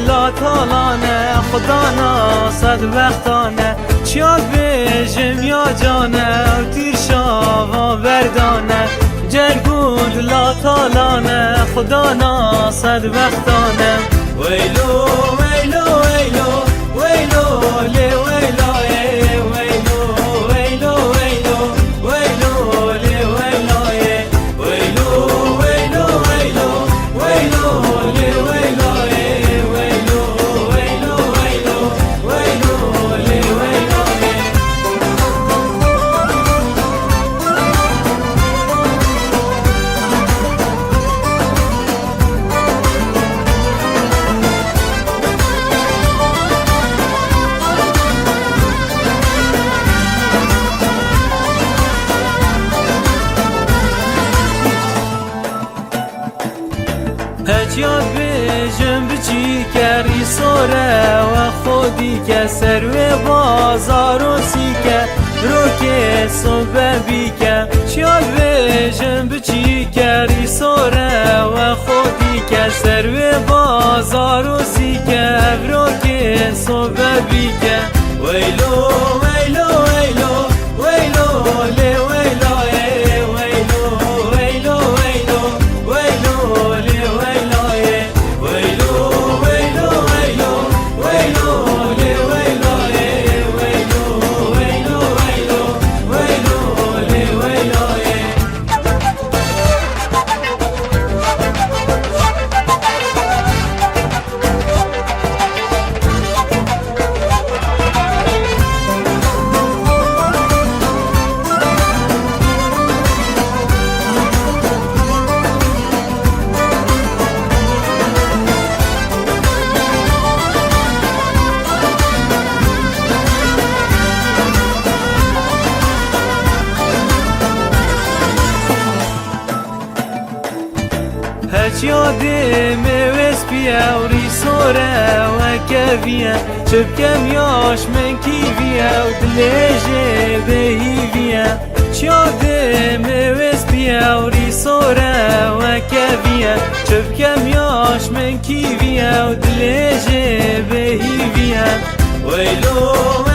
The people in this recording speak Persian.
لا تالانه خدانا صد وقتانه چیاد بیجم یا جانه و تیر شاوا بردانه جرگود لا تالانه خدانا صد وقتانه ویلو ویلو ویلو ویلو لی ویلو ویلو ویلو ویلو ویلو لی ویلو ویلو ویلو ویلو ویلو لی ویلو ویلو ویلو ویلو ویلو لی ویلو هجیاد بیجم بچی کری سوره و خودی که سر و بازار و سی که رو که صبح بی که چیاد بیجم بچی کری سوره و خودی که سر و بازار و سی که رو که صبح بی که ویلو ویلو ویلو ویلو لی ویلو ویلو ویلو ویلو ویلو لی ویلو ویلو ویلو ویلو ویلو لی ویلو ویلو ویلو ویلو ویلو لی ویلو هجیاده موز بیاوری سوره و کبیه چبکم یاش من کیویه و دلیجه بهیویه چیاده موز بیاوری سوره و کبیه چبکم یاش من کیویه و دلیجه بهیویه ویلو